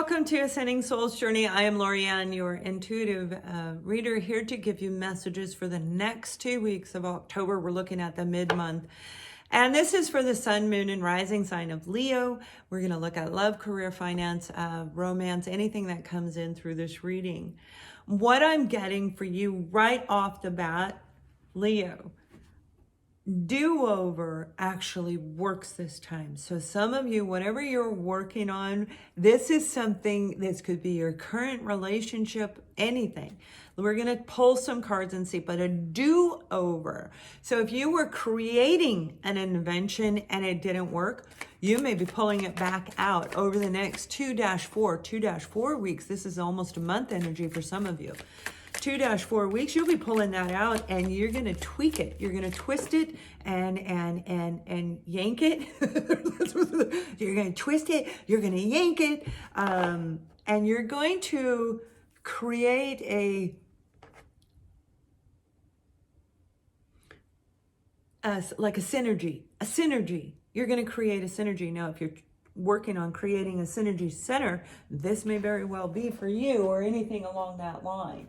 welcome to Ascending Soul's Journey. I am Lorianne, your intuitive reader, here to give you messages for the next 2 weeks of October. We're looking at the mid-month. And this is for the sun, moon, and rising sign of Leo. We're going to look at love, career, finance, romance, anything that comes in through this reading. What I'm getting for you right off the bat, Leo, do-over actually works this time. So some of you, whatever you're working on, this is something, this could be your current relationship, anything. We're going to pull some cards and see, but a do-over. So if you were creating an invention and it didn't work, you may be pulling it back out over the next 2-4 weeks. This is almost a month energy for some of you. 2-4 weeks, you'll be pulling that out and you're going to tweak it. You're going to twist it and yank it. You're going to twist it. You're going to yank it. And you're going to create like a synergy. You're going to create a synergy. Now, if you're working on creating a synergy center, this may very well be for you or anything along that line.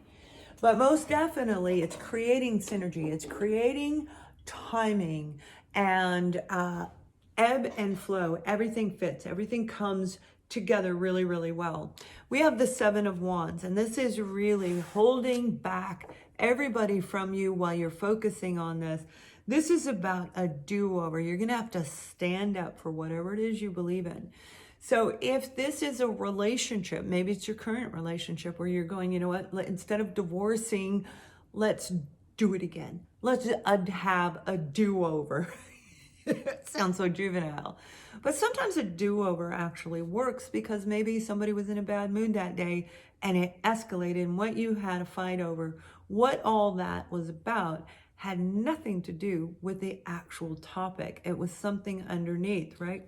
But most definitely, it's creating synergy. It's creating timing and ebb and flow. Everything fits. Everything comes together really, really well. We have the Seven of Wands, and this is really holding back everybody from you while you're focusing on this. This is about a do-over. You're going to have to stand up for whatever it is you believe in. So if this is a relationship, maybe it's your current relationship where you're going, you know what, instead of divorcing, let's do it again. Let's have a do-over. It sounds so juvenile. But sometimes a do-over actually works because maybe somebody was in a bad mood that day and it escalated, and what you had a fight over, what all that was about, had nothing to do with the actual topic. It was something underneath, right?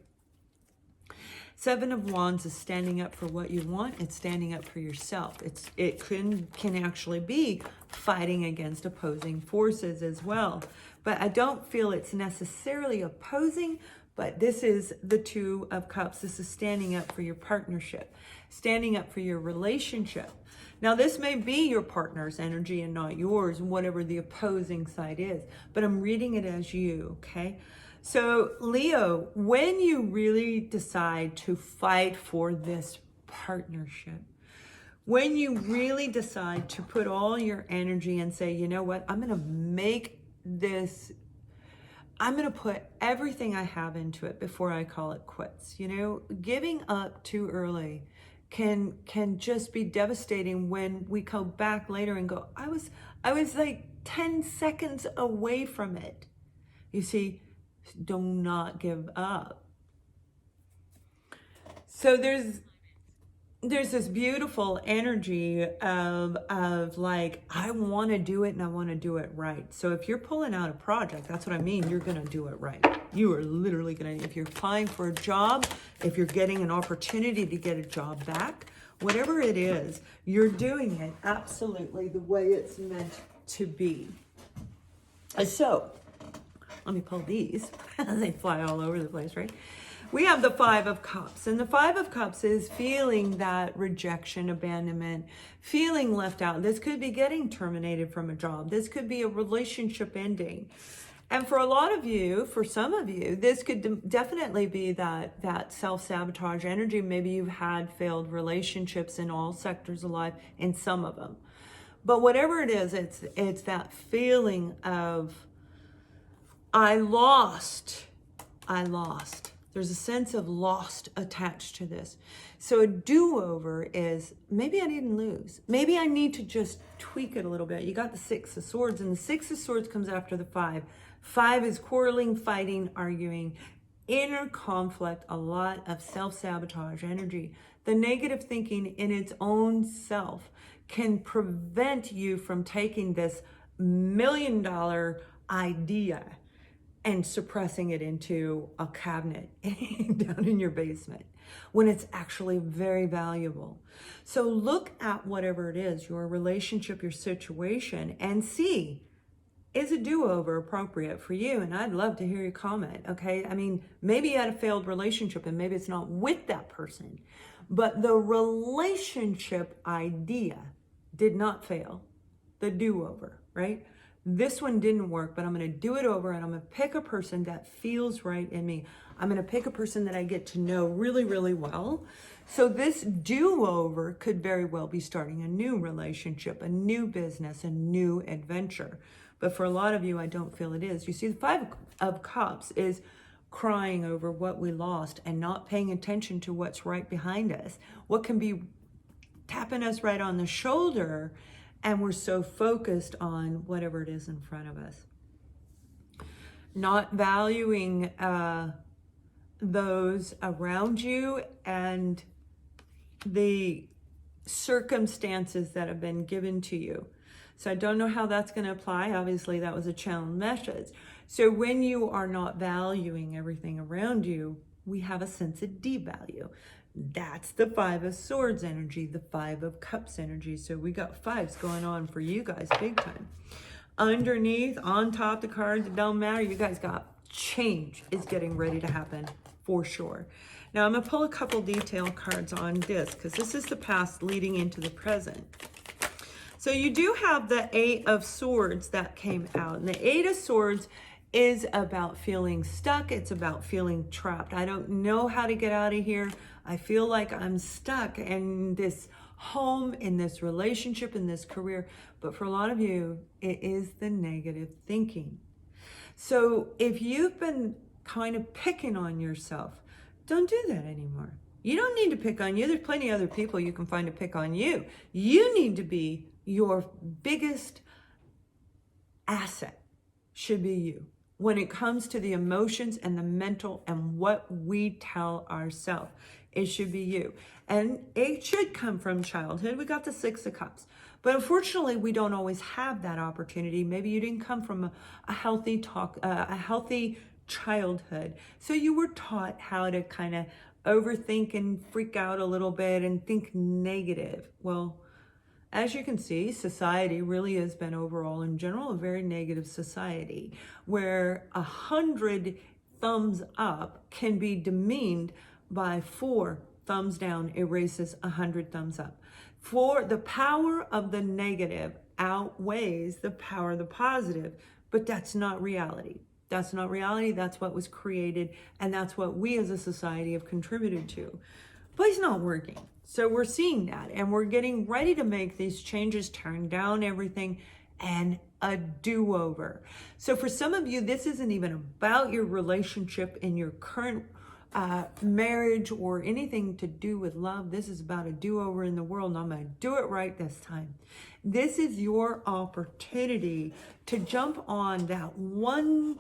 Seven of Wands is standing up for what you want. It's standing up for yourself. It can actually be fighting against opposing forces as well. But I don't feel it's necessarily opposing, but this is the Two of Cups. This is standing up for your partnership, standing up for your relationship. Now, this may be your partner's energy and not yours, whatever the opposing side is, but I'm reading it as you, okay? So Leo, when you really decide to fight for this partnership, when you really decide to put all your energy and say, you know what, I'm going to make this, I'm going to put everything I have into it before I call it quits. You know, giving up too early can just be devastating when we go back later and go, I was like 10 seconds away from it. You see, do not give up. So there's this beautiful energy of like, I want to do it and I want to do it right. So if you're pulling out a project, that's what I mean, you're going to do it right. You are literally going to, if you're applying for a job, if you're getting an opportunity to get a job back, whatever it is, you're doing it absolutely the way it's meant to be. So let me pull these. They fly all over the place, right? We have the Five of Cups. And the Five of Cups is feeling that rejection, abandonment, feeling left out. This could be getting terminated from a job. This could be a relationship ending. And for a lot of you, for some of you, this could definitely be that self-sabotage energy. Maybe you've had failed relationships in all sectors of life, in some of them. But whatever it is, it's that feeling of, I lost. There's a sense of lost attached to this. So a do-over is, maybe I didn't lose. Maybe I need to just tweak it a little bit. You got the Six of Swords, and the Six of Swords comes after the Five. Five is quarreling, fighting, arguing, inner conflict, a lot of self-sabotage energy. The negative thinking in its own self can prevent you from taking this $1 million idea and suppressing it into a cabinet down in your basement when it's actually very valuable. So look at whatever it is, your relationship, your situation, and see, is a do-over appropriate for you? And I'd love to hear your comment, okay? I mean, maybe you had a failed relationship and maybe it's not with that person, but the relationship idea did not fail. The do-over, right? This one didn't work, but I'm going to do it over and I'm going to pick a person that feels right in me. I'm going to pick a person that I get to know really, really well. So this do-over could very well be starting a new relationship, a new business, a new adventure. But for a lot of you, I don't feel it is. You see, the Five of Cups is crying over what we lost and not paying attention to what's right behind us. What can be tapping us right on the shoulder, and we're so focused on whatever it is in front of us. Not valuing those around you and the circumstances that have been given to you. So I don't know how that's going to apply. Obviously, that was a challenge message. So when you are not valuing everything around you, we have a sense of devalue. That's the Five of Swords energy, the Five of Cups energy. So we got fives going on for you guys big time. Underneath, on top, the cards, it don't matter. You guys got change is getting ready to happen for sure. Now I'm going to pull a couple detail cards on this because this is the past leading into the present. So you do have the Eight of Swords that came out. And the Eight of Swords is about feeling stuck. It's about feeling trapped. I don't know how to get out of here. I feel like I'm stuck in this home, in this relationship, in this career. But for a lot of you, it is the negative thinking. So if you've been kind of picking on yourself, don't do that anymore. You don't need to pick on you. There's plenty of other people you can find to pick on you. You need to be your biggest asset, should be you. When it comes to the emotions and the mental and what we tell ourselves, it should be you. And it should come from childhood. We got the Six of Cups. But unfortunately, we don't always have that opportunity. Maybe you didn't come from a healthy childhood. So you were taught how to kind of overthink and freak out a little bit and think negative. Well, as you can see, society really has been overall in general a very negative society where 100 thumbs up can be demeaned by 4 thumbs down erases 100 thumbs up. For the power of the negative outweighs the power of the positive, but that's not reality. That's not reality. That's what was created, and that's what we as a society have contributed to. But it's not working. So we're seeing that, and we're getting ready to make these changes, turn down everything, and a do-over. So for some of you, this isn't even about your relationship in your current marriage or anything to do with love. This is about a do-over in the world, and I'm going to do it right this time. This is your opportunity to jump on that one.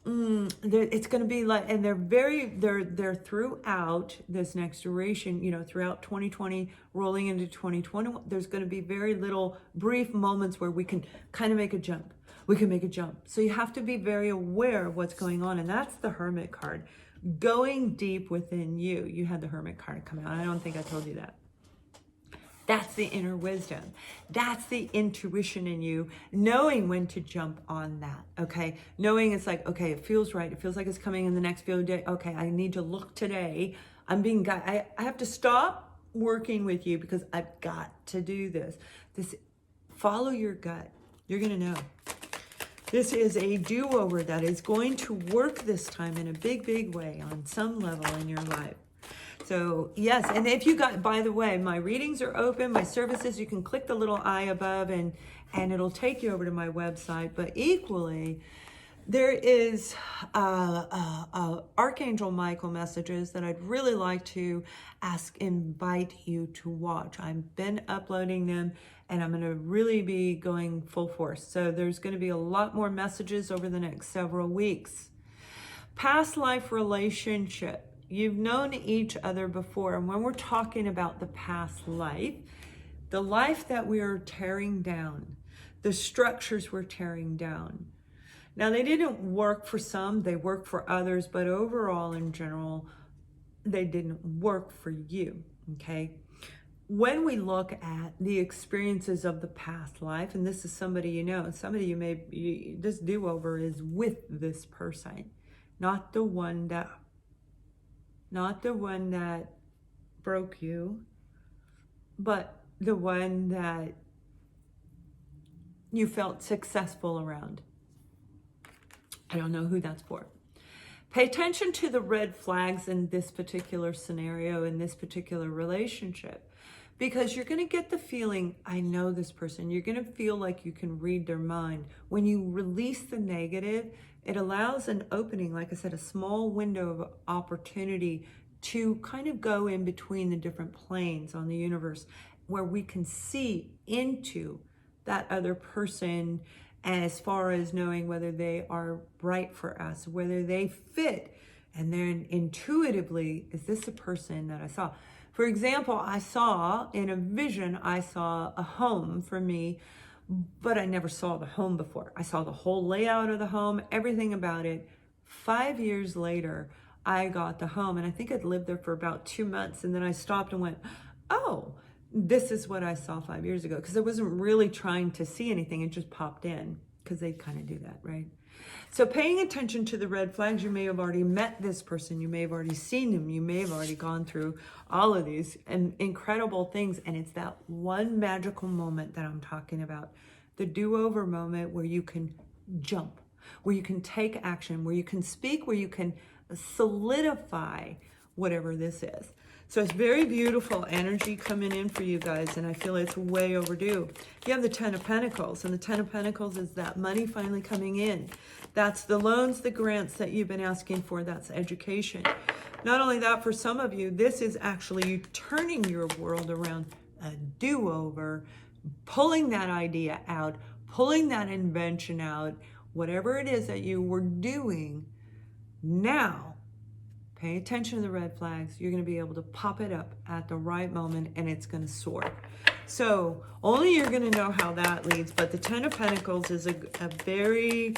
It's going to be like, and they're throughout this next duration, you know, throughout 2020 rolling into 2021, there's going to be very little brief moments where we can kind of make a jump. We can make a jump. So you have to be very aware of what's going on. And that's the Hermit card. Going deep within you. You had the Hermit card come out. I don't think I told you that. That's the inner wisdom. That's the intuition in you, knowing when to jump on that, okay? Knowing it's like, okay, it feels right. It feels like it's coming in the next few days. Okay, I need to look today. I'm being guided. I have to stop working with you because I've got to do this. Follow your gut. You're going to know. This is a do-over that is going to work this time in a big, big way on some level in your life. So yes, and if you got, by the way, my readings are open, my services, you can click the little eye above and it'll take you over to my website. But equally, there is Archangel Michael messages that I'd really like to invite you to watch. I've been uploading them and I'm going to really be going full force. So there's going to be a lot more messages over the next several weeks. Past life relationship. You've known each other before. And when we're talking about the past life, the life that we are tearing down, the structures we're tearing down. Now, they didn't work for some, they worked for others, but overall, in general, they didn't work for you, okay? when we look at the experiences of the past life, and this is somebody you know, and somebody this do-over is with this person, not the one that broke you, but the one that you felt successful around. I don't know who that's for. Pay attention to the red flags in this particular scenario, in this particular relationship, because you're going to get the feeling, I know this person. You're going to feel like you can read their mind. When you release the negative, it allows an opening, like I said, a small window of opportunity to kind of go in between the different planes on the universe, where we can see into that other person as far as knowing whether they are right for us, whether they fit. And then intuitively, is this the person that I saw? For example, I saw in a vision, I saw a home for me, but I never saw the home before. I saw the whole layout of the home, everything about it. 5 years later, I got the home, and I think I'd lived there for about 2 months. And then I stopped and went, oh, this is what I saw 5 years ago. Because I wasn't really trying to see anything. It just popped in, because they kind of do that, right? So paying attention to the red flags, you may have already met this person. You may have already seen them. You may have already gone through all of these incredible things. And it's that one magical moment that I'm talking about. The do-over moment where you can jump, where you can take action, where you can speak, where you can solidify whatever this is. So it's very beautiful energy coming in for you guys, and I feel it's way overdue. You have the Ten of Pentacles, and the Ten of Pentacles is that money finally coming in. That's the loans, the grants that you've been asking for. That's education. Not only that, for some of you, this is actually you turning your world around, a do-over, pulling that idea out, pulling that invention out, whatever it is that you were doing. Now, pay attention to the red flags. You're going to be able to pop it up at the right moment, and it's going to soar. So only you're going to know how that leads. But the Ten of Pentacles is a very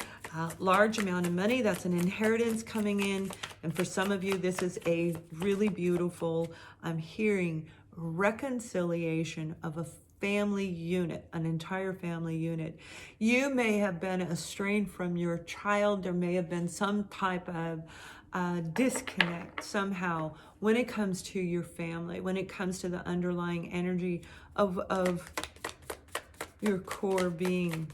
large amount of money. That's an inheritance coming in. And for some of you, this is a really beautiful, I'm hearing, reconciliation of a family unit, an entire family unit. You may have been estranged from your child. There may have been some type of disconnect somehow when it comes to your family, when it comes to the underlying energy of your core being.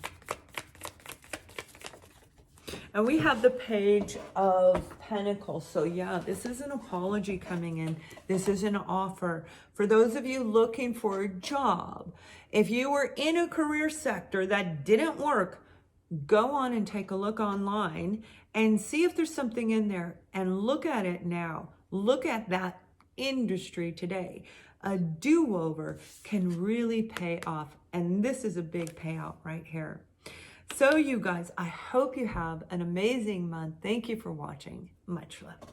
And we have the Page of Pentacles. So yeah, this is an apology coming in. This is an offer. For those of you looking for a job, if you were in a career sector that didn't work, go on and take a look online and see if there's something in there, and look at it now. Look at that industry today. A do-over can really pay off. And this is a big payout right here. So you guys, I hope you have an amazing month. Thank you for watching. Much love.